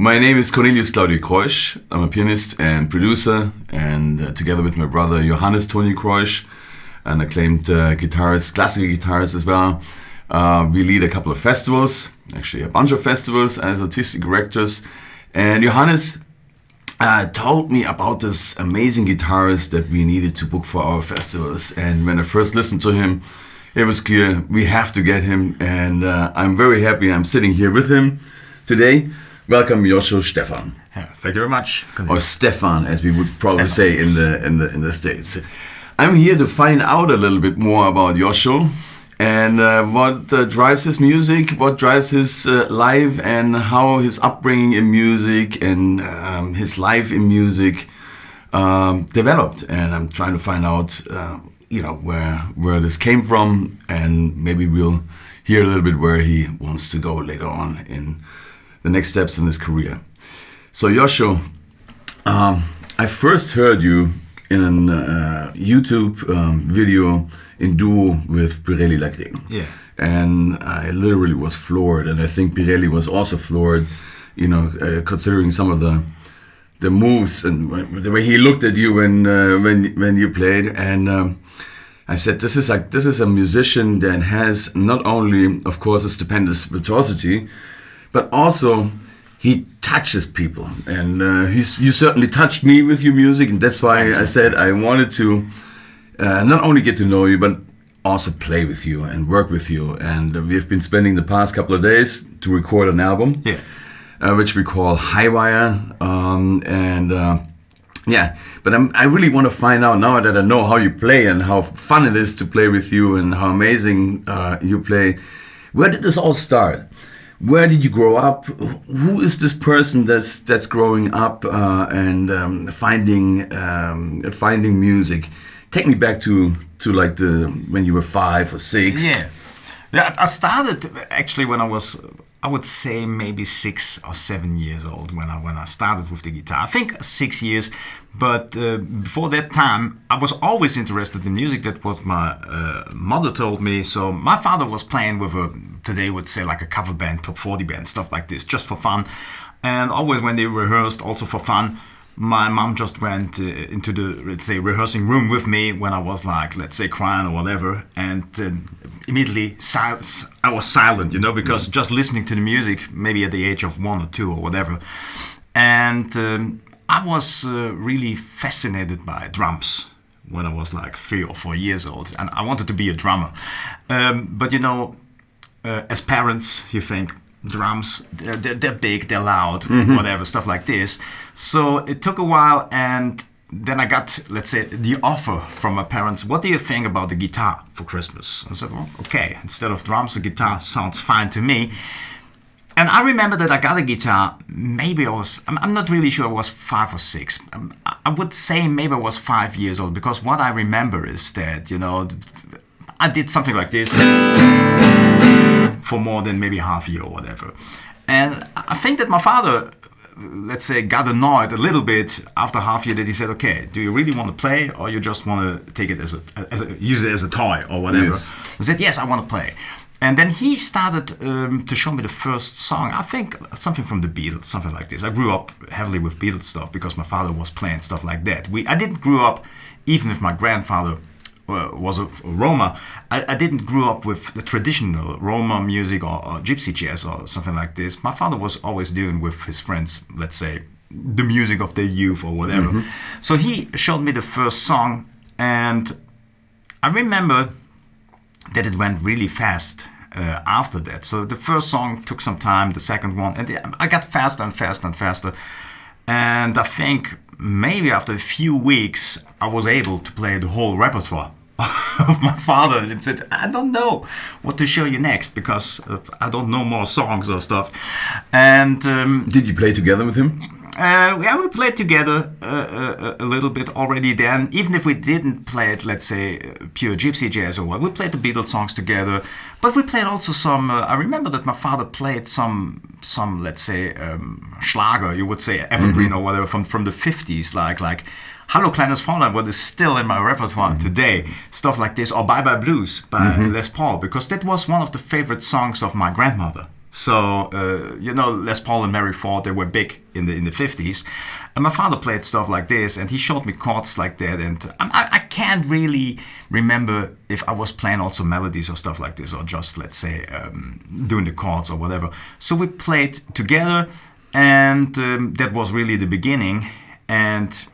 My name is Cornelius Claudio Kreuschch. I'm a pianist and producer, and together with my brother Johannes Tony Kreuschch, an acclaimed guitarist, classical guitarist as well, we lead a couple of festivals, actually a bunch of festivals as artistic directors. And Johannes told me about this amazing guitarist that we needed to book for our festivals. And when I first listened to him, it was clear we have to get him. And I'm very happy I'm sitting here with him today. Welcome, JOSCHO Stephan. Yeah, thank you very much. Or Stefan, as we would probably say in the States. I'm here to find out a little bit more about JOSCHO and what drives his music, what drives his life, and how his upbringing in music and his life in music developed. And I'm trying to find out, where this came from, and maybe we'll hear a little bit where he wants to go later on in the next steps in his career. So JOSCHO, I first heard you in a YouTube video in duo with Pirelli Lagrin. Yeah. And I literally was floored, and I think Pirelli was also floored, considering some of the moves and the way he looked at you when you played. And I said, this is a musician that has not only, of course, a stupendous virtuosity, but also he touches people, and you certainly touched me with your music, and that's why I said I wanted to not only get to know you, but also play with you and work with you. And we've been spending the past couple of days to record an album, which we call Highwire, But I really want to find out, now that I know how you play and how fun it is to play with you and how amazing you play. Where did this all start? Where did you grow up? Who is this person that's growing up and finding music? Take me back to like when you were 5 or 6. Yeah. I started actually when I would say maybe 6 or 7 years old when I started with the guitar. I think 6 years, but before that time I was always interested in music. That was my mother told me. So my father was playing with today would say like a cover band, top 40 band, stuff like this, just for fun. And always when they rehearsed, also for fun, my mom just went into the, let's say, rehearsing room with me when I was like, let's say, crying or whatever, and immediately I was silent, because just listening to the music, maybe at the age of 1 or 2 or whatever. And I was really fascinated by drums when I was like 3 or 4 years old, and I wanted to be a drummer. But as parents, you think, drums, they're big, they're loud, whatever, stuff like this. So it took a while, and then I got, let's say, the offer from my parents, what do you think about the guitar for Christmas? I said, well, okay, instead of drums, the guitar sounds fine to me. And I remember that I got a guitar, maybe I'm not really sure, I was 5 or 6. I would say maybe I was 5 years old, because what I remember is that, I did something like this for more than maybe half a year or whatever. And I think that my father, let's say, got annoyed a little bit after half a year, that he said, okay, do you really want to play, or you just want to take it use it as a toy or whatever? Yes. I said, yes, I want to play. And then he started to show me the first song, I think something from the Beatles, something like this. I grew up heavily with Beatles stuff because my father was playing stuff like that. I didn't grow up, even if my grandfather was a Roma, I didn't grow up with the traditional Roma music or gypsy jazz or something like this. My father was always doing with his friends, let's say, the music of their youth or whatever. So he showed me the first song, and I remember that it went really fast after that. So the first song took some time, the second one, and I got faster and faster and faster. And I think maybe after a few weeks, I was able to play the whole repertoire of my father, and said, I don't know what to show you next, because I don't know more songs or stuff. And did you play together with him? We played together a little bit already then, even if we didn't play it, let's say, pure gypsy jazz or what. We played the Beatles songs together, but we played also some, I remember that my father played some let's say, Schlager, you would say, evergreen or whatever, from the 50s, like Hallo Kleines Fräulein, what is still in my repertoire today, stuff like this, or Bye Bye Blues by Les Paul, because that was one of the favorite songs of my grandmother. So, Les Paul and Mary Ford, they were big in the 50s. And my father played stuff like this, and he showed me chords like that. And I can't really remember if I was playing also melodies or stuff like this, or just, let's say, doing the chords or whatever. So we played together, and that was really the beginning. And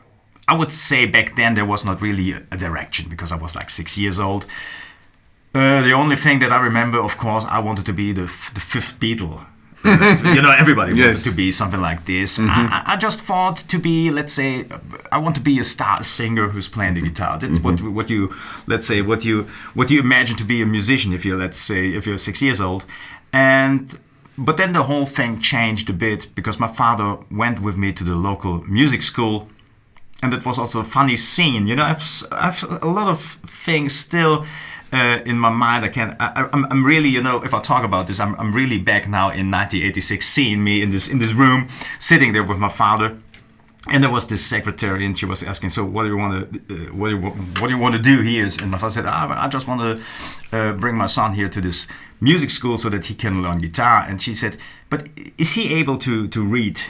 I would say back then there was not really a direction, because I was like 6 years old. The only thing that I remember, of course, I wanted to be the fifth Beatle. Everybody wanted to be something like this. I just thought to be, let's say, I want to be a star singer who's playing the guitar. That's what you imagine to be a musician if you're 6 years old. But then the whole thing changed a bit, because my father went with me to the local music school, and it was also a funny scene. I've a lot of things still in my mind. I'm really, if I talk about this, I'm really back now in 1986, seeing me in this room, sitting there with my father, and there was this secretary, and she was asking, "So what do you want to do here?" And my father said, "I just want to bring my son here to this music school so that he can learn guitar." And she said, "But is he able to read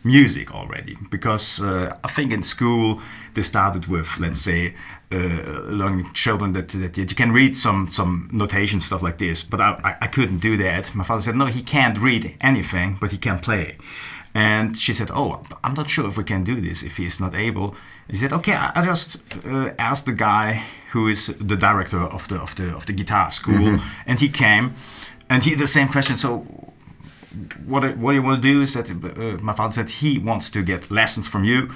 music already?" Because I think in school they started with, let's say, learning children that you can read some notation, stuff like this. But I couldn't do that. My father said, "No, he can't read anything, but he can play." And she said, "Oh, I'm not sure if we can do this if he's not able." He said, "Okay, I just asked the guy who is the director of the guitar school," and he came, and he the same question. So, what do you want to do? Is that my father said he wants to get lessons from you,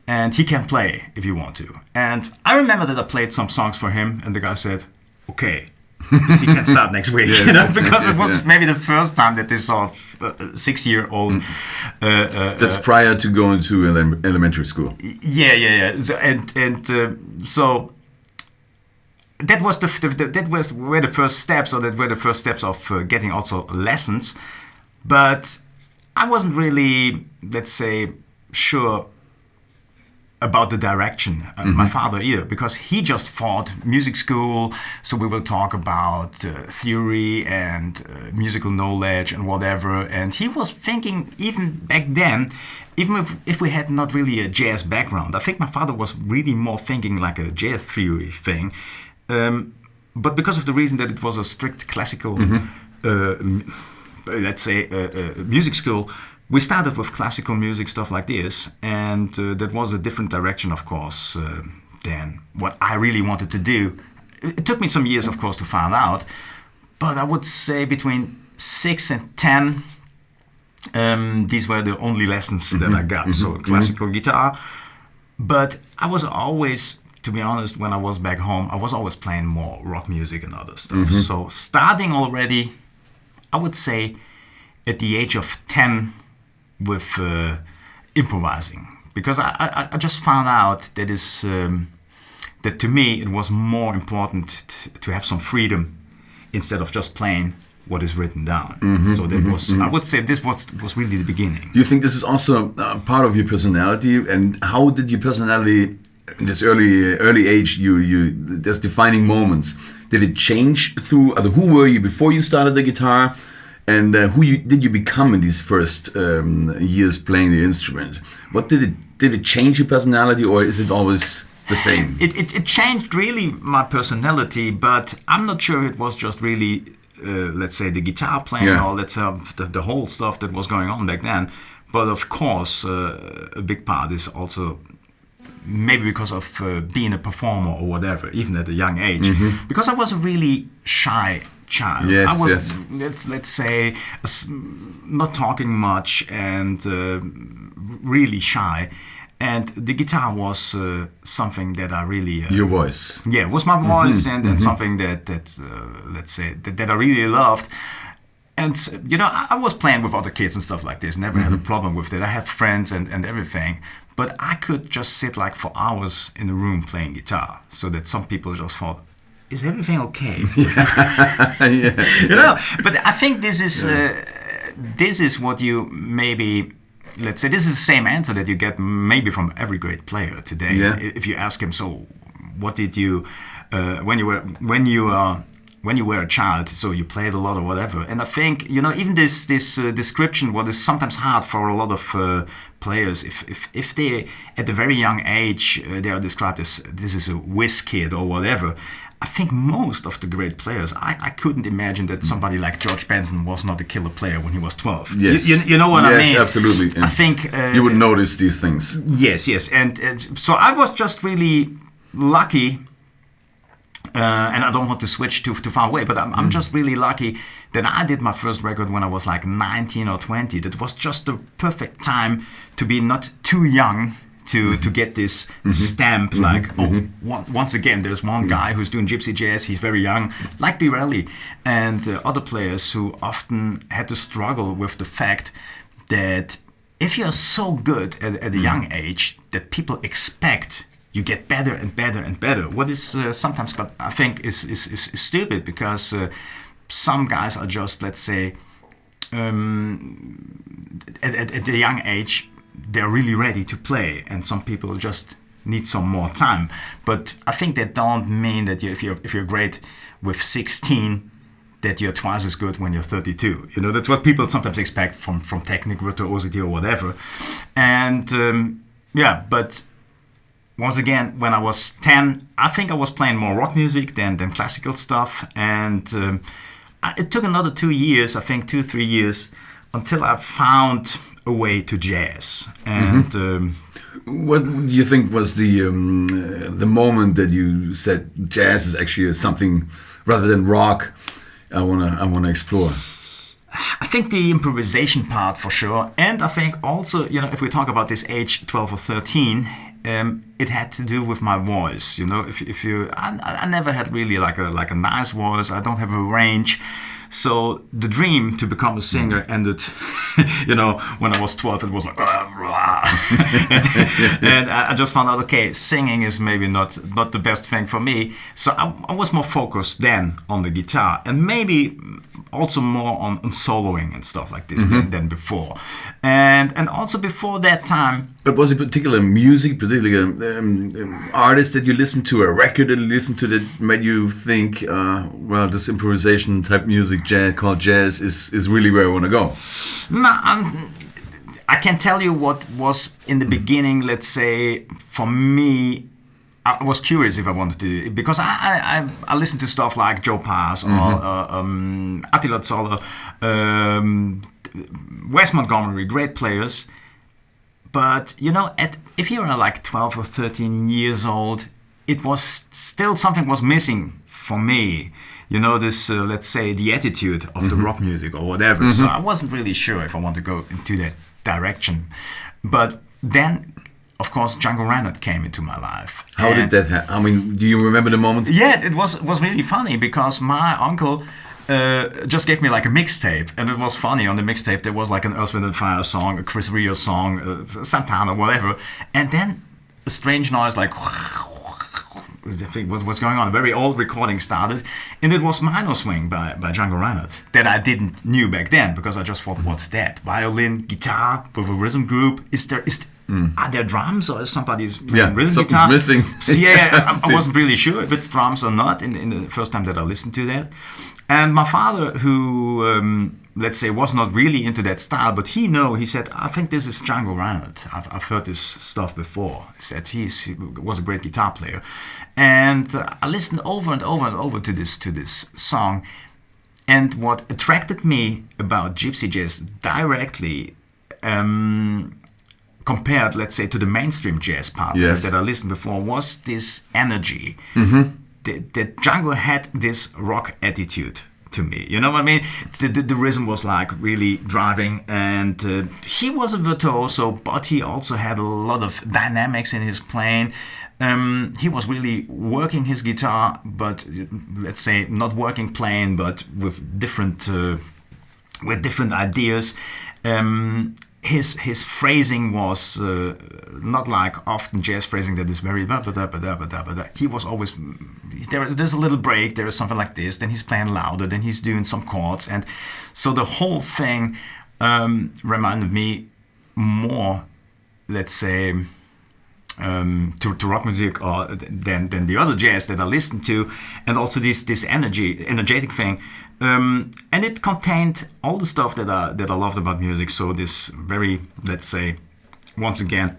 and he can play if you want to. And I remember that I played some songs for him, and the guy said, "Okay, he can start next week." Because it was maybe the first time that they saw a 6-year-old. That's prior to going to elementary school. Yeah. So that was were the first steps, or that were the first steps of getting also lessons. But I wasn't really, let's say, sure about the direction my father either, because he just thought music school, so we will talk about theory and musical knowledge and whatever. And he was thinking, even back then, even if we had not really a jazz background, I think my father was really more thinking like a jazz theory thing. But because of the reason that it was a strict classical let's say, music school, we started with classical music, stuff like this, and that was a different direction, of course, than what I really wanted to do. It took me some years, of course, to find out, but I would say between 6 and 10, these were the only lessons that I got, so classical guitar. But I was always, to be honest, when I was back home, I was always playing more rock music and other stuff. So starting already, I would say, at the age of 10 with improvising, because I just found out that to me it was more important to have some freedom instead of just playing what is written down. So that was, I would say, this was really the beginning. Do you think this is also part of your personality? And how did your personality, in this early age, there's defining moments? Did it change through? Who were you before you started the guitar, and did you become in these first years playing the instrument? What did it change your personality, or is it always the same? It changed really my personality, but I'm not sure it was just really, let's say, the guitar playing, or let's say the whole stuff that was going on back then. But of course, a big part is also maybe because of being a performer or whatever, even at a young age. Because I was a really shy child. I was, let's say, not talking much and really shy. And the guitar was something that I really... Your voice. Yeah, it was my voice, and something that let's say, that I really loved. And, I was playing with other kids and stuff like this, never had a problem with it. I had friends and everything. But I could just sit like for hours in a room playing guitar, so that some people just thought, is everything okay? But I think this is what you maybe... Let's say this is the same answer that you get maybe from every great player today. If you ask him, so what did you, when you are when you were a child, so you played a lot or whatever. And I think, even this description, what is sometimes hard for a lot of players, if they, at a very young age, they are described as this is a whiz kid or whatever. I think most of the great players, I couldn't imagine that somebody like George Benson was not a killer player when he was 12. Yes. You know what I mean? Yes, absolutely. And I think... you would notice these things. Yes. And so I was just really lucky, and I don't want to switch too far away, but I'm just really lucky that I did my first record when I was like 19 or 20. That was just the perfect time to be not too young to get this stamp, once again, there's one guy who's doing gypsy jazz, he's very young, like Birelli, and other players who often had to struggle with the fact that if you're so good at a young age, that people expect you get better and better and better. What is sometimes, I think, is stupid, because some guys are just, let's say, at a young age, they're really ready to play, and some people just need some more time. But I think that don't mean that if you're great with 16, that you're twice as good when you're 32. That's what people sometimes expect from technical virtuosity or whatever. And but once again, when I was 10, I think I was playing more rock music than classical stuff, and it took another 2 years, I think 2-3 years, until I found a way to jazz. And what do you think was the moment that you said jazz is actually something rather than rock I wanna explore? I think the improvisation part for sure, and I think also, if we talk about this age 12 or 13, it had to do with my voice. I never had really like a nice voice. I don't have a range. So the dream to become a singer ended, when I was 12, it was like, and I just found out, okay, singing is maybe not the best thing for me. So I was more focused then on the guitar, and maybe also more on soloing and stuff like this than before. And also before that time. But was it particular music, particular artist that you listened to, a record that you listened to that made you think, this improvisation type music called jazz is really where I want to go? I can tell you what was in the beginning, let's say, for me. I was curious if I wanted to, because I listened to stuff like Joe Pass or Attila Zoller, Wes Montgomery, great players. But, if you were like 12 or 13 years old, it was still something was missing for me. This, let's say, the attitude of the rock music or whatever. So I wasn't really sure if I want to go into that direction. But then, of course, Django Reinhardt came into my life. How did that happen? I mean, do you remember the moment? Yeah, it was really funny, because my uncle just gave me like a mixtape, and it was funny. On the mixtape there was like an Earth, Wind & Fire song, a Chris Rea song, Santana, whatever, and then a strange noise like what's going on. A very old recording started, and it was Minor Swing by Django Reinhardt that I didn't knew back then, because I just thought, what's that? Violin, guitar with a rhythm group. Are there drums, or is somebody's playing rhythm guitar? Missing. So I wasn't really sure if it's drums or not in the first time that I listened to that. And my father, who let's say was not really into that style, but he said, I think this is Django Reinhardt. I've heard this stuff before. He said he was a great guitar player, and I listened over and over and over to this song. And what attracted me about gypsy jazz directly, compared, let's say, to the mainstream jazz part that I listened before, was this energy. That Django had this rock attitude to me. You know what I mean? The rhythm was like really driving, and he was a virtuoso, but he also had a lot of dynamics in his playing. He was really working his guitar, but let's say not working plain, but with different ideas. His phrasing was not like often jazz phrasing that is very he was always there's a little break, there is something like this, then he's playing louder, then he's doing some chords, and so the whole thing reminded me more, let's say, to rock music or than the other jazz that I listened to, and also this energetic thing. And it contained all the stuff that I loved about music. So this very, let's say, once again,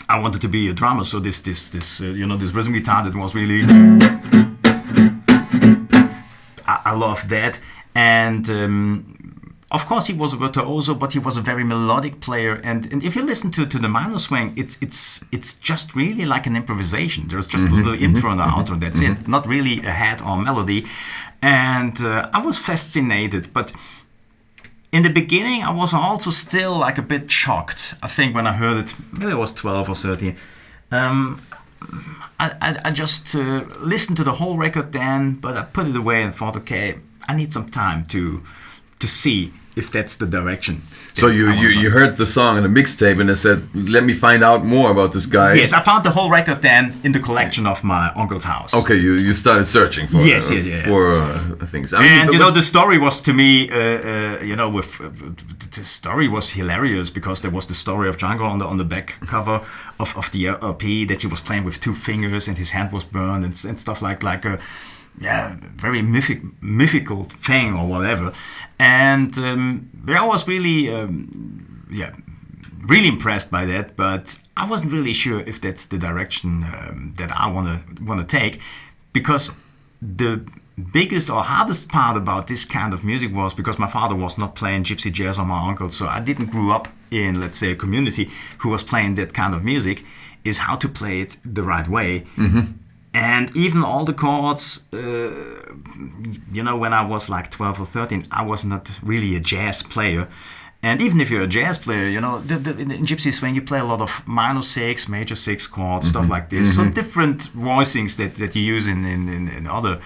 I wanted to be a drummer. So this this rhythm guitar that was really, I loved that. And of course, he was a virtuoso, but he was a very melodic player. And if you listen to the minor swing, it's just really like an improvisation. There's just a little intro and outro. That's it. Not really a head or melody. And I was fascinated. But in the beginning, I was also still like a bit shocked. I think when I heard it, maybe I was 12 or 13. I just listened to the whole record then, but I put it away and thought, okay, I need some time to see if that's the direction. So you heard the song in a mixtape and I said, let me find out more about this guy. Yes, I found the whole record then in the collection of my uncle's house. Okay, you started searching for things. I mean, and the story was to me, the story was hilarious because there was the story of Django on the back cover of the LP that he was playing with 2 fingers and his hand was burned and stuff like a very mythical thing or whatever. And I was really, really impressed by that. But I wasn't really sure if that's the direction that I want to take, because the biggest or hardest part about this kind of music was because my father was not playing gypsy jazz or my uncle, so I didn't grow up in, let's say, a community who was playing that kind of music, is how to play it the right way. And even all the chords, when I was like 12 or 13, I was not really a jazz player. And even if you're a jazz player, in gypsy swing, you play a lot of minor 6, major 6 chords, stuff like this. So different voicings that you use in other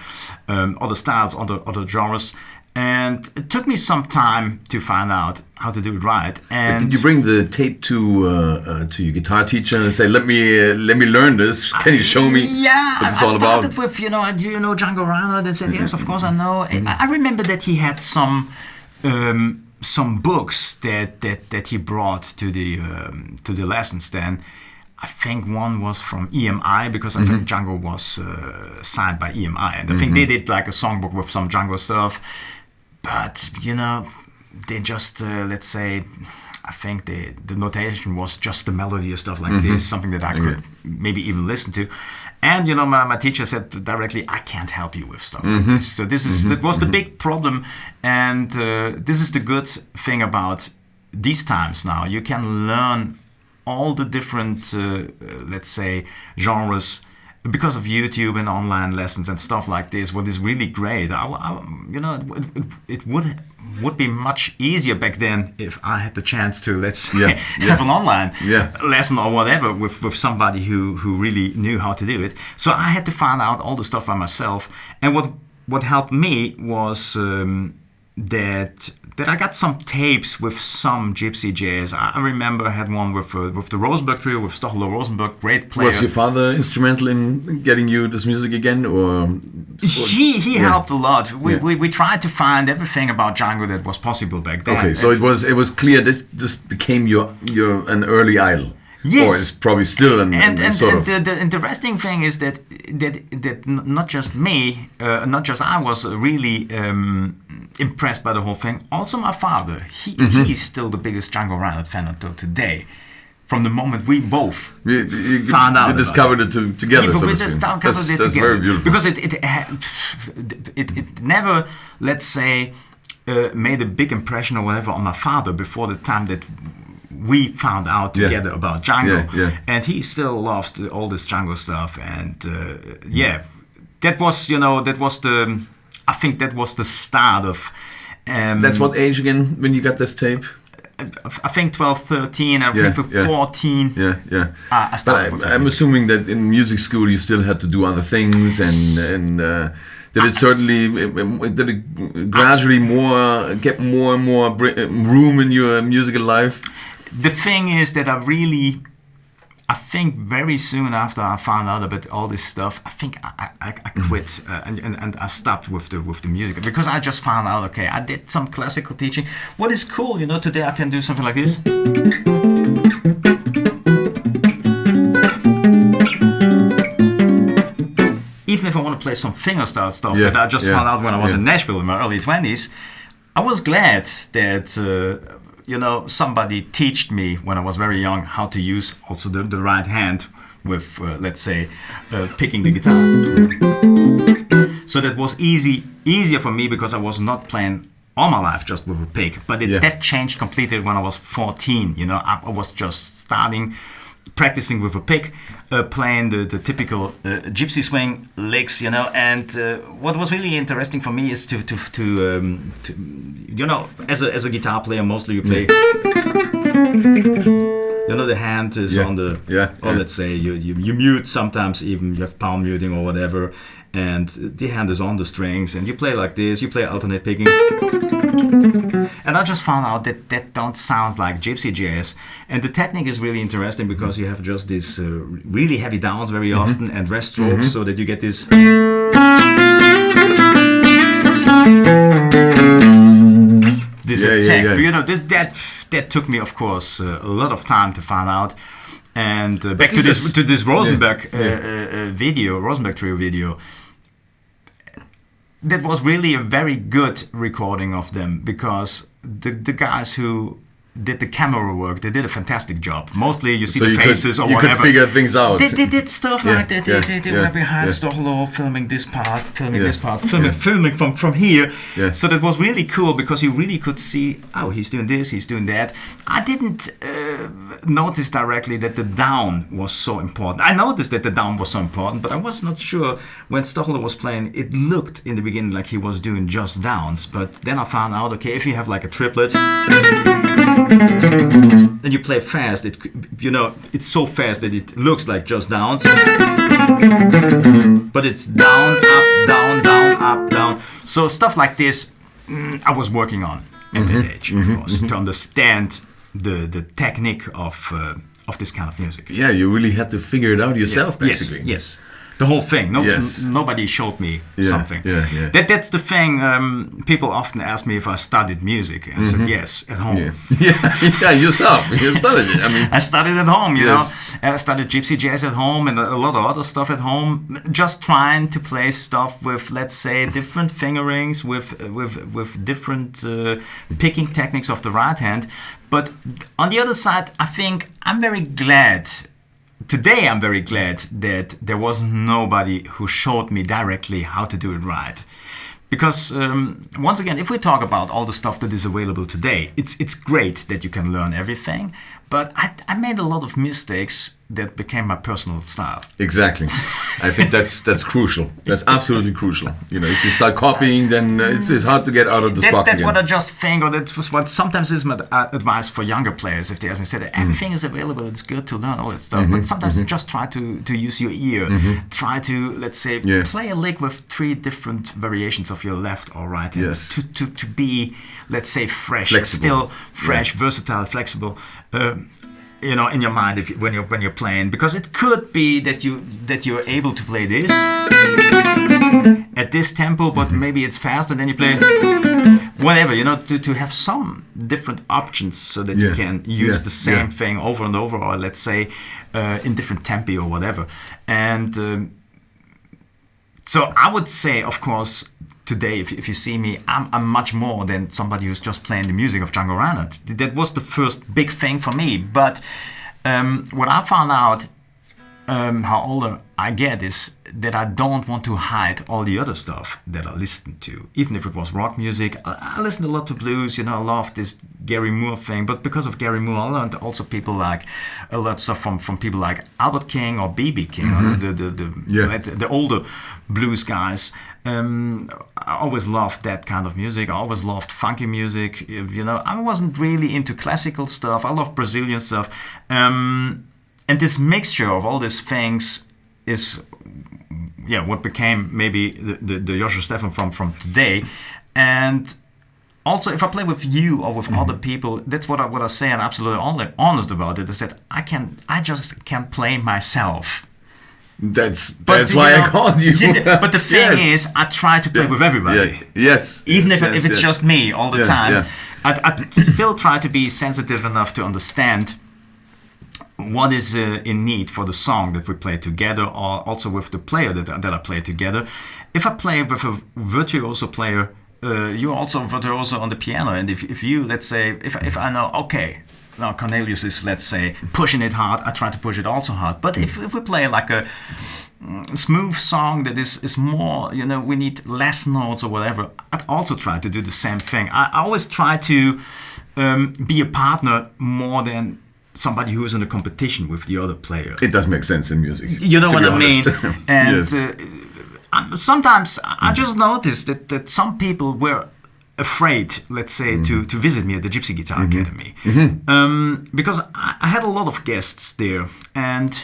styles, other genres. And it took me some time to find out how to do it right. And did you bring the tape to your guitar teacher and say, "Let me learn this. Can you show me what it's all about?" I started with, do you know Django Reinhardt? And said, yes, of course I know. I remember that he had some books that he brought to the lessons then. I think one was from EMI, because I think Django was signed by EMI, and I think they did like a songbook with some Django stuff. But they just let's say, I think the notation was just the melody or stuff like this, something that I could maybe even listen to. And my teacher said directly, I can't help you with stuff like this. So that was the big problem. And this is the good thing about these times now. You can learn all the different, let's say, genres because of YouTube and online lessons and stuff like this. What is really great, it would be much easier back then if I had the chance to, let's say, have an online lesson or whatever with somebody who really knew how to do it. So I had to find out all the stuff by myself. And what helped me was that I got some tapes with some gypsy jazz. I remember I had one with the Rosenberg trio, with Stochelo Rosenberg, great player. Was your father instrumental in getting you this music again, or he helped a lot. We tried to find everything about Django that was possible back then. Okay, so it was clear this became your an early idol. Yes, or it's probably still the interesting thing is that not just me, not just I was really impressed by the whole thing. Also, my father, he's still the biggest Django Reinhardt fan until today. From the moment we both found out, you discovered it together. We discovered it together. That's very beautiful. Because it never, let's say, made a big impression or whatever on my father before the time that we found out together about Django, and he still loves all this Django stuff, and that was I think that was the start of. That's what age again when you got this tape? I think 12, 13. I think with 14. I started. But I'm assuming that in music school you still had to do other things, and did it gradually get more and more room in your musical life? The thing is that I think very soon after I found out about all this stuff, I think I quit and I stopped with the music, because I just found out, okay, I did some classical teaching. What is cool, today I can do something like this. even if I want to play some fingerstyle stuff that I just found out when I was in Nashville in my early 20s, I was glad that somebody taught me when I was very young how to use also the right hand with, let's say, picking the guitar. So that was easier for me because I was not playing all my life just with a pick. But that changed completely when I was 14. I was just practicing with a pick, playing the typical gypsy swing licks, and what was really interesting for me is to as a guitar player, mostly you play, the hand is on the, let's say you mute, sometimes even you have palm muting or whatever, and the hand is on the strings, and you play like this, you play alternate picking. And I just found out that don't sound like gypsy jazz. And the technique is really interesting because you have just this really heavy downs very often and rest strokes, so that you get this. This attack. That took me, of course, a lot of time to find out. And back to this Rosenberg video, Rosenberg trio video. That was really a very good recording of them because the guys who did the camera work, they did a fantastic job. Mostly you see the faces or whatever. You could figure things out. They did stuff like that. They were behind Stochelo, filming this part, filming from here. Yeah. So that was really cool because you really could see, he's doing this, he's doing that. I didn't notice directly that the down was so important. I noticed that the down was so important, but I was not sure when Stochelo was playing. It looked in the beginning like he was doing just downs, but then I found out, okay, if you have like a triplet, and you play fast, it's so fast that it looks like just downs, but it's down, up, down, down, up, down. So stuff like this, I was working on at that age, of course, to understand the technique of this kind of music. Yeah, you really had to figure it out yourself, basically. Yes. The whole thing. Nobody showed me something. Yeah. That's the thing. People often ask me if I studied music. And I said yes, at home. Yeah, yourself. You studied it. I studied at home, you know. I studied gypsy jazz at home and a lot of other stuff at home. Just trying to play stuff with, let's say, different fingerings, with different picking techniques of the right hand. But on the other side, I think I'm very glad. Today I'm very glad that there was nobody who showed me directly how to do it right. Because once again, if we talk about all the stuff that is available today, it's great that you can learn everything, but I made a lot of mistakes that became my personal style. Exactly. I think that's crucial. That's absolutely crucial. If you start copying, then it's hard to get out of this box That's again. what I just think, or that's what sometimes is my advice for younger players. If they ask me, say everything is available, it's good to learn all that stuff, but sometimes just try to use your ear. Try to, let's say, play a lick with 3 different variations of your left or right hand to be, let's say, fresh, flexible. Still fresh, versatile, flexible. In your mind when you're playing, because it could be that you're able to play this at this tempo, but maybe it's faster. Then you play whatever, to have some different options so that you can use the same thing over and over, or let's say in different tempi or whatever. And so I would say, of course, today, if you see me, I'm much more than somebody who's just playing the music of Django Reinhardt. That was the first big thing for me. But what I found out, how older I get, is that I don't want to hide all the other stuff that I listened to. Even if it was rock music, I listened a lot to blues. I love this Gary Moore thing. But because of Gary Moore, I learned also a lot of stuff from people like Albert King or B.B. King, or the older blues guys. I always loved that kind of music. I always loved funky music. I wasn't really into classical stuff. I love Brazilian stuff. And this mixture of all these things is, what became maybe the JOSCHO Stephan from today. And also, if I play with you or with other people, that's what I say, and I'm absolutely honest about it. I said I just can't play myself. That's why I called you. But the thing is, I try to play with everybody. Yes. Even if it's just me all the time, I still try to be sensitive enough to understand what is in need for the song that we play together, or also with the player that I play together. If I play with a virtuoso player, you're also virtuoso on the piano, and if you, let's say, if I know, okay, now Cornelius is, let's say, pushing it hard, I try to push it also hard. But if we play like a smooth song that is more, we need less notes or whatever, I'd also try to do the same thing. I always try to be a partner more than somebody who is in a competition with the other player. It does make sense in music. You know what I mean? And yes. Sometimes I just noticed that some people were afraid, let's say, to visit me at the Gypsy Guitar Academy. Because I had a lot of guests there, and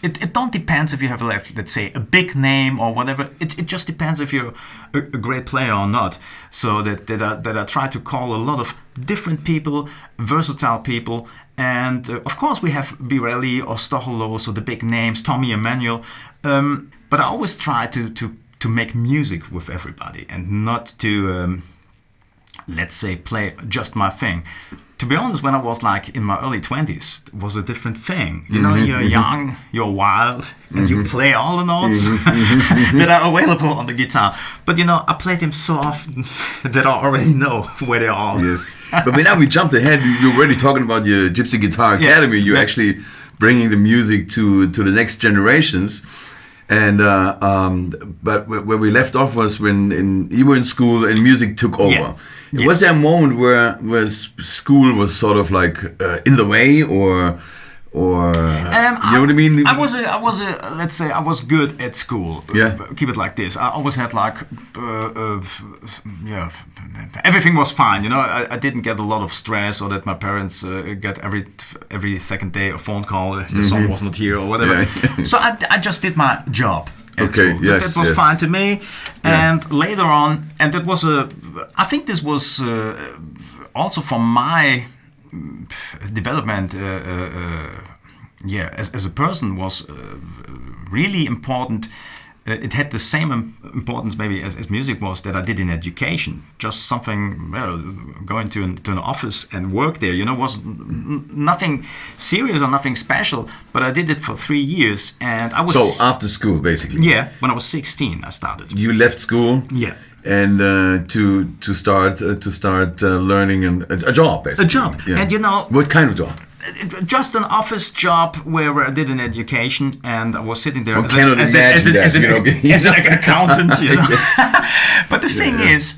it don't depends if you have, like, let's say, a big name or whatever. It just depends if you're a great player or not. So that I try to call a lot of different people, versatile people. And of course we have Birelli or Stochelo, so the big names, Tommy Emmanuel. But I always try to make music with everybody and not to, let's say, play just my thing. To be honest, when I was like in my early 20s, it was a different thing. You're young, you're wild, and you play all the notes that are available on the guitar. But I played them so often that I already know where they are. Yes. But now we jumped ahead. You're already talking about your Gypsy Guitar Academy. You're actually bringing the music to the next generations. And but where we left off was when you were in school and music took over. Yeah. Yes. Was there a moment where school was sort of like in the way, or you know what I mean? I was let's say, I was good at school. Yeah. Keep it like this. I always had like everything was fine. I didn't get a lot of stress, or that my parents get every second day a phone call. Your son was not here or whatever. Yeah. So I just did my job. Okay, yes, that was fine to me. Yeah. And later on, and that was I think this was also for my development, as a person, was really important. It had the same importance maybe as music was that I did in education. Just something, going to an office and work there, was nothing serious or nothing special. But I did it for 3 years, and I was... So after school, basically? Yeah, when I was 16, I started. You left school? Yeah. And to start learning a job, basically. A job. Yeah. And what kind of job? Just an office job where I did an education, and I was sitting there as an accountant. But the thing is,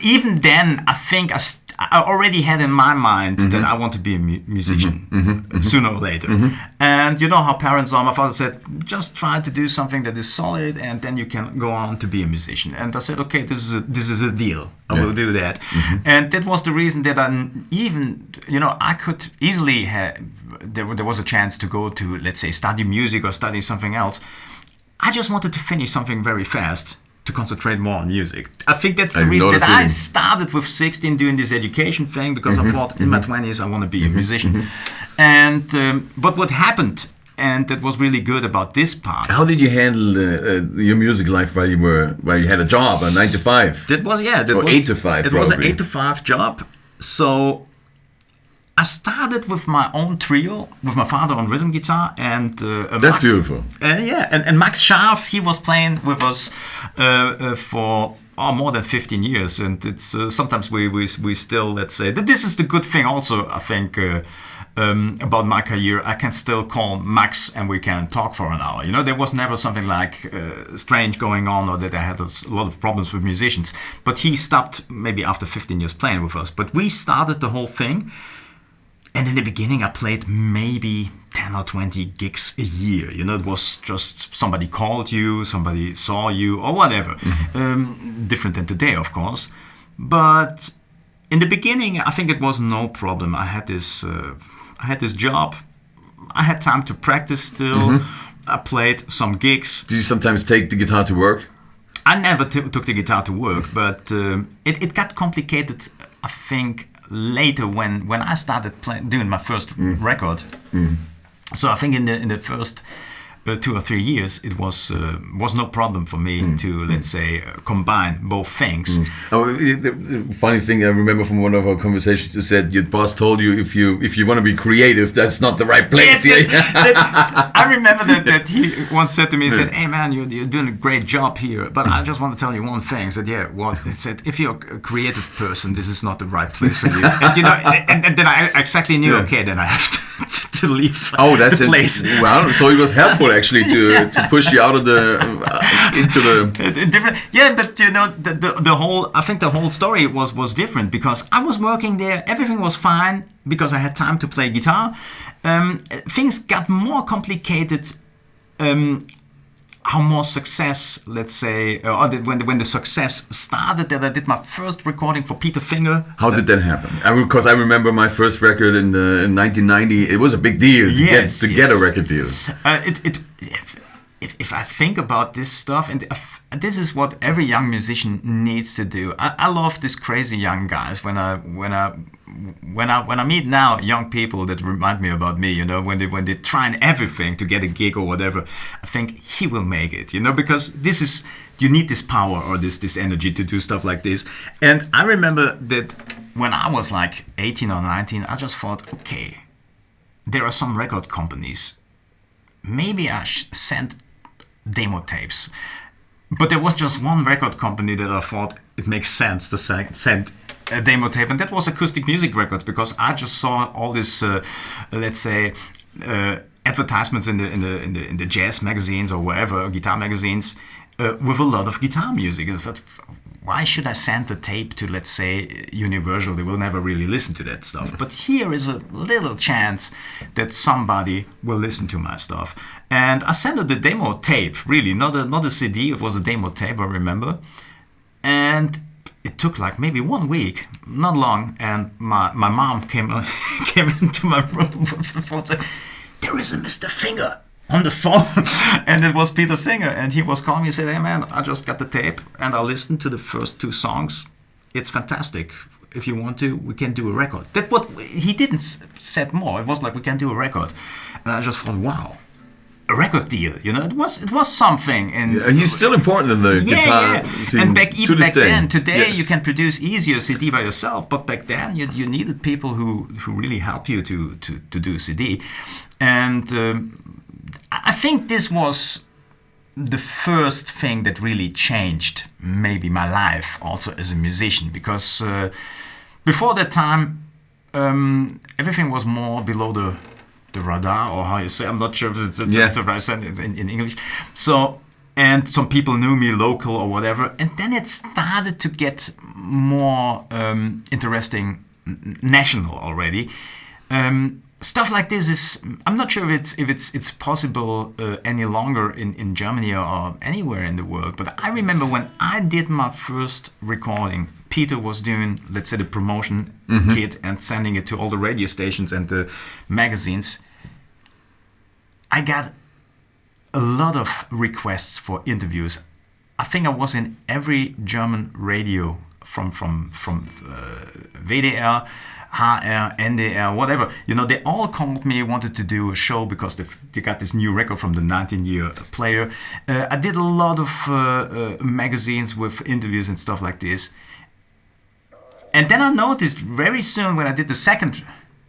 even then, I think I already had in my mind that I want to be a musician sooner or later. And you know how parents are. My father said, just try to do something that is solid, and then you can go on to be a musician. And I said, okay, this is a deal. I will do that. And that was the reason that I even, I could easily have, there was a chance to go to, let's say, study music or study something else. I just wanted to finish something very fast, to concentrate more on music. I think that's the reason that I started with 16 doing this education thing, because I thought in my 20s I want to be a musician. And but what happened, and that was really good about this part. How did you handle your music life while you had a job, a 9 to 5? That was 8 to 5. It was an 8 to 5 job. So I started with my own trio with my father on rhythm guitar, and that's beautiful. And Max Scharf, he was playing with us for more than 15 years, and it's sometimes we still, let's say, that this is the good thing also, I think, about my career. I can still call Max and we can talk for an hour. There was never something like strange going on, or that I had a lot of problems with musicians. But he stopped maybe after 15 years playing with us. But we started the whole thing. And in the beginning, I played maybe 10 or 20 gigs a year. It was just somebody called you, somebody saw you, or whatever. Different than today, of course. But in the beginning, I think it was no problem. I had this job. I had time to practice still. I played some gigs. Did you sometimes take the guitar to work? I never took the guitar to work, but it got complicated, I think, later when I started doing my first record. So I think in the first 2 or 3 years, it was no problem for me to, let's say, combine both things. Oh, the funny thing I remember from one of our conversations, you said your boss told you if you want to be creative, that's not the right place. Yes, I remember that he once said to me, he said, "Hey man, you're doing a great job here, but I just want to tell you one thing." I said, "Yeah, what?" He said, "If you're a creative person, this is not the right place for you." And and then I exactly knew, okay, then I have to leave the place. Well, so it was helpful actually to push you out of into the different. Yeah, but the whole, I think the whole story was different because I was working there. Everything was fine because I had time to play guitar. Things got more complicated. How more success, let's say, when the success started, that I did my first recording for Peter Finger. How did that happen? Because I remember my first record in 1990. It was a big deal to get a record deal. If I think about this stuff, and this is what every young musician needs to do. I love these crazy young guys. When I meet now young people that remind me about me, when they're trying everything to get a gig or whatever, I think he will make it, because you need this power or this energy to do stuff like this. And I remember that when I was like 18 or 19, I just thought, okay, there are some record companies. Maybe I send demo tapes. But there was just one record company that I thought it makes sense to send a demo tape, and that was Acoustic Music Records, because I just saw all this, let's say, advertisements in the jazz magazines or wherever, guitar magazines, with a lot of guitar music. I thought, why should I send a tape to, let's say, Universal? They will never really listen to that stuff. But here is a little chance that somebody will listen to my stuff. And I sent her the demo tape, really, not a CD. It was a demo tape, I remember. And it took like maybe 1 week, not long. And my mom came into my room with the phone and said, "There is a Mr. Finger on the phone." And it was Peter Finger, and he was calling me and said, "Hey man, I just got the tape and I listened to the first 2 songs. It's fantastic. If you want to, we can do a record." That what he didn't said more. It was like, we can do a record. And I just thought, wow, a record deal, it was something. And he's still important in the guitar scene. And back then, today yes. you can produce easier CD by yourself, but back then you needed people who really help you to do a CD. And I think this was the first thing that really changed maybe my life also as a musician, because before that time everything was more below the radar, or how you say, I'm not sure if it's the right sentence in English. So, and some people knew me local or whatever, and then it started to get more interesting national already. Stuff like this is, I'm not sure if it's possible any longer in Germany or anywhere in the world, but I remember when I did my first recording, Peter was doing, let's say, the promotion kit and sending it to all the radio stations and the magazines. I got a lot of requests for interviews. I think I was in every German radio from WDR, HR, NDR, whatever. They all called me, wanted to do a show because they got this new record from the 19-year player. I did a lot of magazines with interviews and stuff like this. And then I noticed very soon when I did the second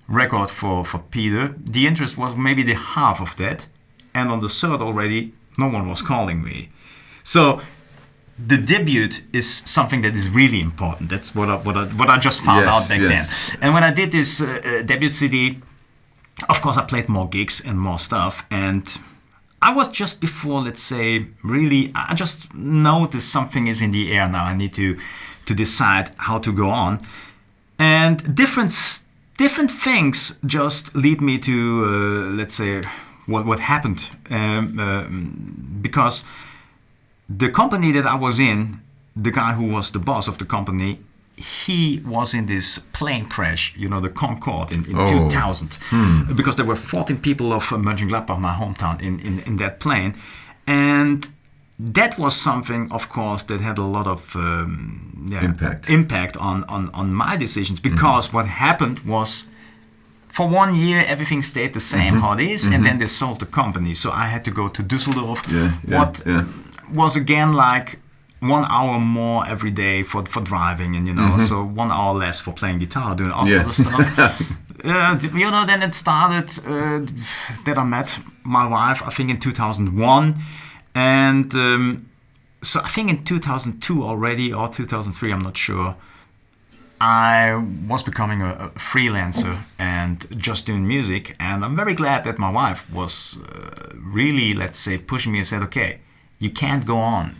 record for Peter, the interest was maybe the half of that. And on the third already, no one was calling me. So the debut is something that is really important. That's what I just found out back then. And when I did this debut CD, of course I played more gigs and more stuff. And I was just before, let's say, really, I just noticed something is in the air now. I need to decide how to go on. And different things just lead me to, let's say, what happened. Because the company that I was in, the guy who was the boss of the company, he was in this plane crash, the Concorde in 2000. Because there were 14 people of Mönchengladbach, my hometown, in that plane. And that was something, of course, that had a lot of impact on my decisions. Because what happened was for 1 year, everything stayed the same how it is, and then they sold the company. So I had to go to Düsseldorf. Was again like 1 hour more every day for driving, and so 1 hour less for playing guitar, doing all other stuff. Then it started that I met my wife, I think in 2001, and so I think in 2002 already, or 2003, I'm not sure, I was becoming a freelancer and just doing music, and I'm very glad that my wife was really, let's say, pushing me and said, okay, you can't go on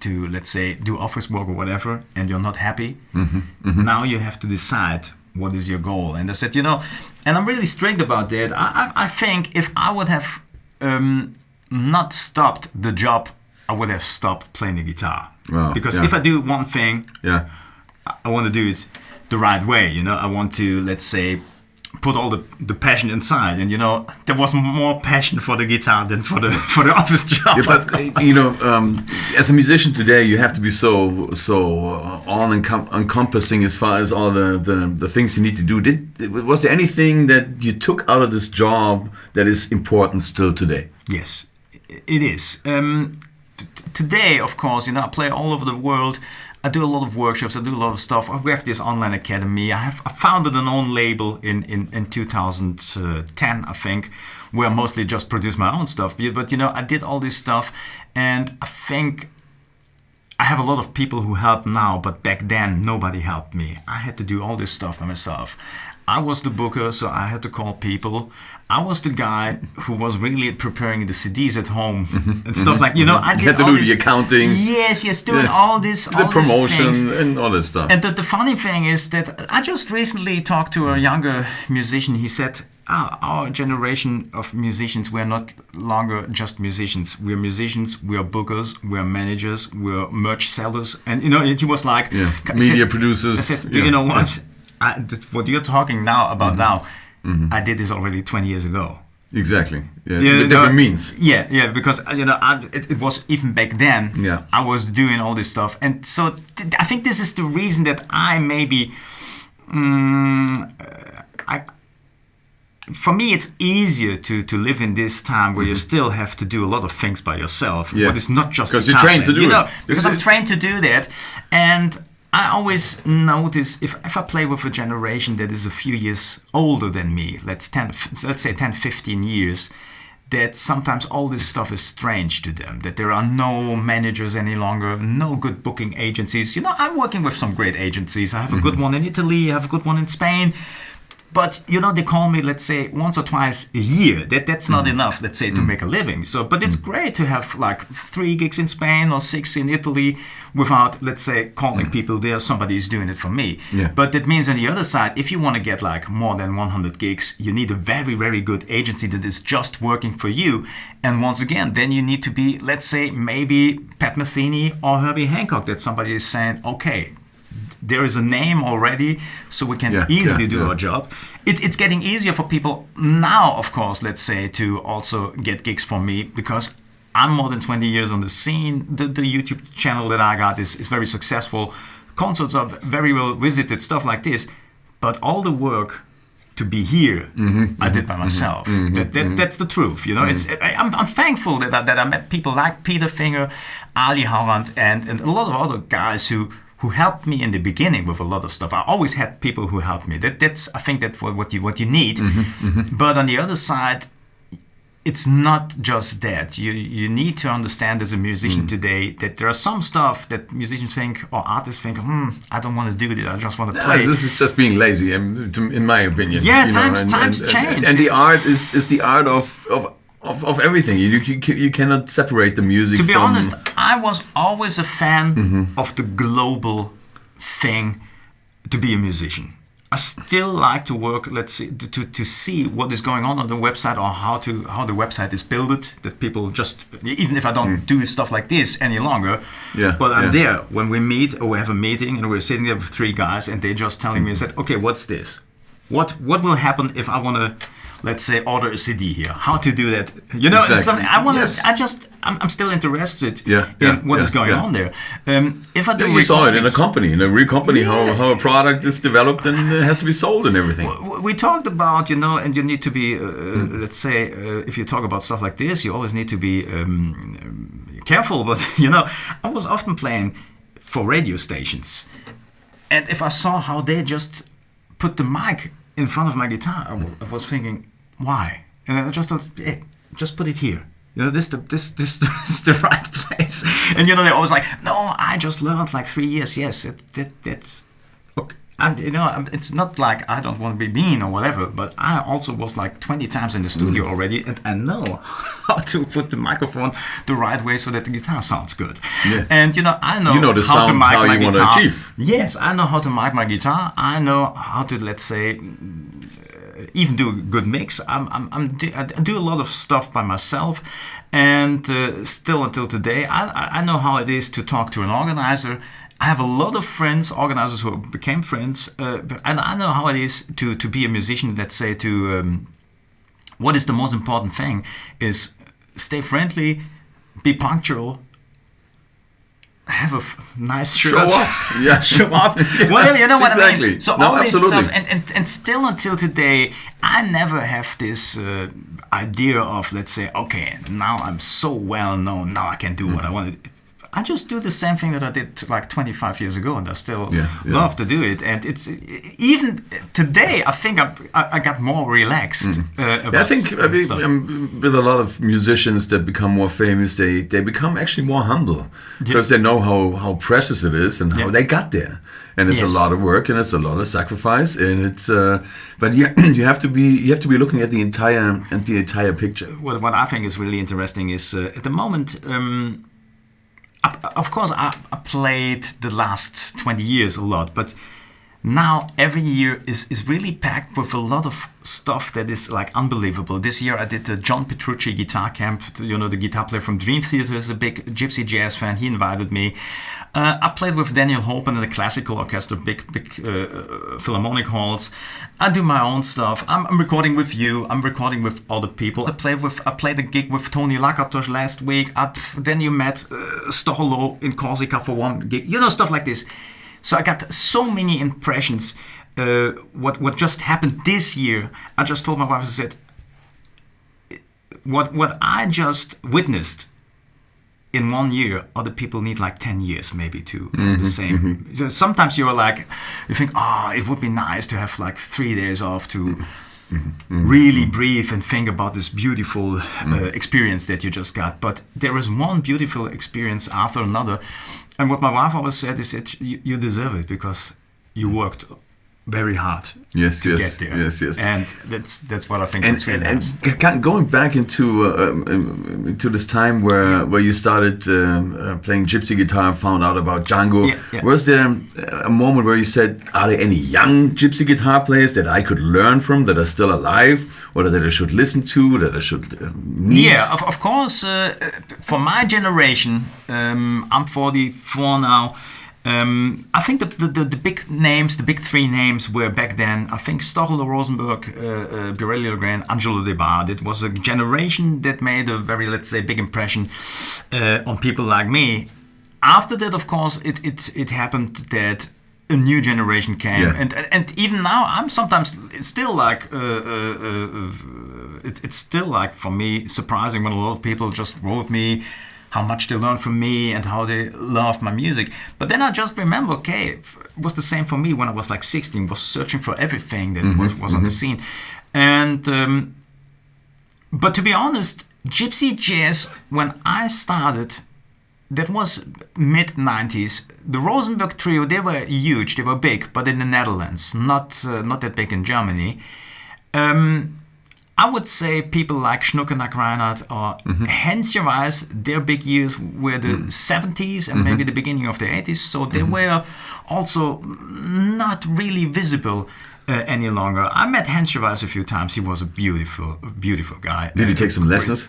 to, let's say, do office work or whatever, and you're not happy. Now you have to decide what is your goal. And I said, and I'm really strict about that. I think if I would have not stopped the job, I would have stopped playing the guitar. Because if I do one thing, I want to do it the right way. I want to, let's say, put all the passion inside, and there was more passion for the guitar than for the office job. But as a musician today, you have to be so all encompassing as far as all the things you need to do. Was there anything that you took out of this job that is important still today? Yes, it is. Today, of course, I play all over the world. I do a lot of workshops, I do a lot of stuff. We have this online academy. I founded an own label in 2010, I think, where I mostly just produce my own stuff. But I did all this stuff, and I think I have a lot of people who help now, but back then nobody helped me. I had to do all this stuff by myself. I was the booker, so I had to call people. I was the guy who was really preparing the CDs at home and stuff like, I did you had to do the accounting. Yes, doing all this, the promotion and all this stuff. And the funny thing is that I just recently talked to a younger musician. He said, our generation of musicians, we're not longer just musicians. We're musicians, we're bookers, we're managers, we're merch sellers. And, he was like... media producers. I said, do you know what? What you're talking now about now, I did this already 20 years ago. Exactly. Yeah, different means. Yeah, because it was even back then. Yeah. I was doing all this stuff, and so I think this is the reason that I maybe, for me, it's easier to live in this time where you still have to do a lot of things by yourself. Yeah. But it's not just because you're trained to do it. Because I'm trained to do that, and I always notice if I play with a generation that is a few years older than me, let's say 10, 15 years, that sometimes all this stuff is strange to them, that there are no managers any longer, no good booking agencies. I'm working with some great agencies. I have a good one in Italy, I have a good one in Spain. But, they call me, let's say, once or twice a year. That's not enough, let's say, to make a living. So, but it's great to have, like, 3 gigs in Spain or 6 in Italy without, let's say, calling people there. Somebody is doing it for me. Yeah. But that means on the other side, if you want to get, like, more than 100 gigs, you need a very, very good agency that is just working for you. And once again, then you need to be, let's say, maybe Pat Metheny or Herbie Hancock, that somebody is saying, okay, there is a name already, so we can easily do our job. It's getting easier for people now, of course, let's say, to also get gigs from me, because I'm more than 20 years on the scene. The YouTube channel that I got is very successful. Concerts are very well visited, stuff like this. But all the work to be here, I did by myself. That's the truth, I'm thankful that I met people like Peter Finger, Ali Howland, and a lot of other guys who helped me in the beginning with a lot of stuff. I always had people who helped me. I think that's what you need. But on the other side, it's not just that. You need to understand as a musician today that there are some stuff that musicians think or artists think, I don't want to do this, I just want to play. This is just being lazy, in my opinion. Yeah, times change. And the art is the art of everything. You cannot separate the music from... To be honest, I was always a fan of the global thing to be a musician. I still like to work, let's see, to see what is going on the website, or how the website is built, that people just, even if I don't do stuff like this any longer, but I'm there when we meet, or we have a meeting and we're sitting there with 3 guys and they're just telling me, I said, okay, what's this? What will happen if I want to let's say, order a CD here. How to do that? You know, Exactly. something I want to. Yes. I'm still interested Yeah, in what yeah, is going yeah. on there. If I do, You saw it in a recordings- company, in a real company, how a product is developed and it has to be sold and everything. We talked about, and you need to be, let's say, if you talk about stuff like this, you always need to be careful. But, I was often playing for radio stations. And if I saw how they just put the mic in front of my guitar, I was thinking, why? And I just thought, hey, just put it here. This is the right place. And they're always like, no, I just learned like 3 years. Yes, that's okay. It's not like I don't want to be mean or whatever, but I also was like 20 times in the studio already, and I know how to put the microphone the right way so that the guitar sounds good. Yeah. And I know the how to sound, mic how my you want guitar. to achieve. Yes, I know how to mic my guitar. I know how to, let's say, even do a good mix. I do a lot of stuff by myself, and still until today, I know how it is to talk to an organizer. I have a lot of friends, organizers who became friends, and I know how it is to be a musician. Let's say what is the most important thing is stay friendly, be punctual, have a nice shirt. Show up. Yeah. Show up. Whatever, you know what I Exactly. mean? So No, all this absolutely. stuff, and still until today, I never have this idea of, let's say, okay, now I'm so well known, now I can do what I want to. I just do the same thing that I did like 25 years ago, and I still love to do it. And it's even today, I think I got more relaxed. About I think stuff. with a lot of musicians that become more famous, they become actually more humble because they know how precious it is and how they got there. And it's a lot of work and it's a lot of sacrifice, and it's but you have to be looking at the entire picture. What I think is really interesting is at the moment. Of course, I played the last 20 years a lot, but now every year is really packed with a lot of stuff that is like unbelievable. This year I did the John Petrucci guitar camp. The guitar player from Dream Theater is a big gypsy jazz fan. He invited me. I played with Daniel Hopen in the classical orchestra, big philharmonic halls. I do my own stuff. I'm recording with you. I'm recording with other people. I played a gig with Tony Lakatos last week. Then you met Stochelo in Corsica for one gig. Stuff like this. So I got so many impressions. What just happened this year? I just told my wife, I said, what I just witnessed in 1 year, other people need like 10 years maybe to have the same. Sometimes you think, it would be nice to have like 3 days off to really breathe and think about this beautiful experience that you just got. But there is one beautiful experience after another. And what my wife always said is that you deserve it because you worked very hard to get there. Yes. And that's what I think. And going back into this time where you started playing gypsy guitar and found out about Django, was there a moment where you said, are there any young gypsy guitar players that I could learn from, that are still alive, or that I should listen to, that I should meet? Yeah, of course. For my generation, I'm 44 now. I think the big names, the big 3 names were back then, I think Stochelo, Rosenberg, Birelli Legrand, Angelo De Bard. It was a generation that made a very, let's say, big impression on people like me. After that, of course, it happened that a new generation came, and even now I'm sometimes still like it's still like for me surprising when a lot of people just wrote me how much they learned from me and how they loved my music. But then I just remember, okay, it was the same for me when I was like 16, was searching for everything that was on the scene. And but to be honest, gypsy jazz, when I started, that was mid-90s. The Rosenberg trio, they were huge, they were big, but in the Netherlands, not that big in Germany. I would say people like Django Reinhardt or Hensje Weiss, their big years were the 70s and maybe the beginning of the 80s, so they were also not really visible any longer. I met Hensje Weiss a few times. He was a beautiful guy. Did you take some lessons?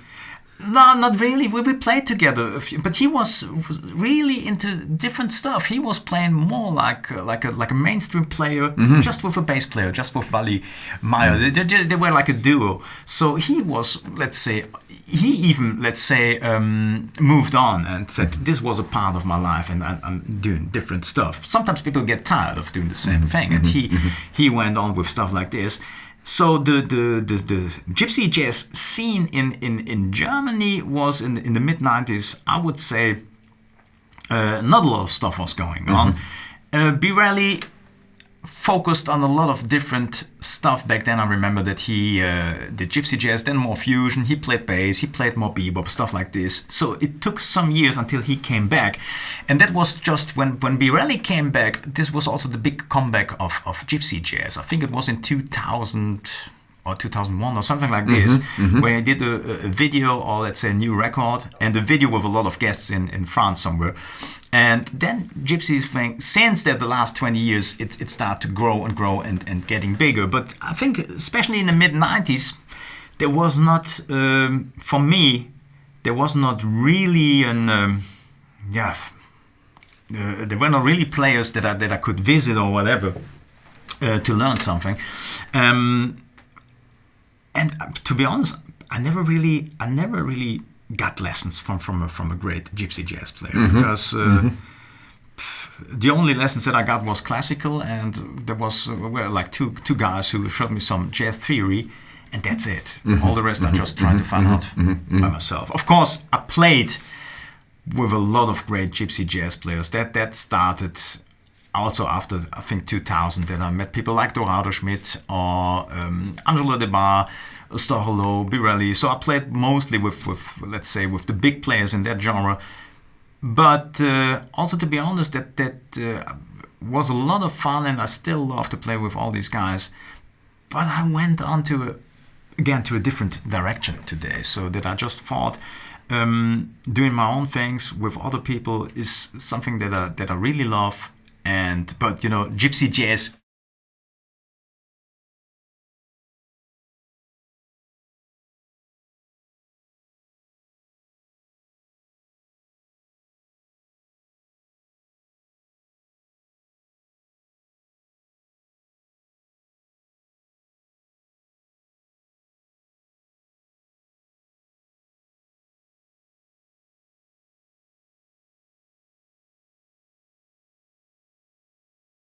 No, not really. We played together, but he was really into different stuff. He was playing more like a mainstream player, just with a bass player, just with Wally Meyer. They were like a duo. So he was, let's say, moved on and said, this was a part of my life, and I'm doing different stuff. Sometimes people get tired of doing the same thing, and he went on with stuff like this. So the gypsy jazz scene in Germany was in the mid-90s. I would say not a lot of stuff was going on. Birelli focused on a lot of different stuff back then. I remember that he did gypsy jazz, then more fusion. He played bass, he played more bebop, stuff like this. So it took some years until he came back. And that was just when Birelli came back, this was also the big comeback of gypsy jazz. I think it was in 2000 or 2001 or something like this, where he did a video, or let's say a new record, and a video with a lot of guests in France somewhere. And then gypsy's thing, since that the last 20 years, it started to grow and grow and getting bigger. But I think, especially in the mid-90s, there was not, for me, there was not really there were not really players that I could visit or whatever to learn something. And to be honest, I never really got lessons from a great gypsy jazz player, because the only lessons that I got was classical, and there was like two guys who showed me some jazz theory, and that's it. All the rest I just tried to find out by myself. Of course, I played with a lot of great gypsy jazz players. That started also after, I think, 2000, that I met people like Dorado Schmidt or Angelo De Bar, Stochelo, Birelli. So I played mostly with let's say, with the big players in that genre. But also, to be honest, that was a lot of fun, and I still love to play with all these guys. But I went on to a different direction today, so that I just thought doing my own things with other people is something that I really love. But gypsy jazz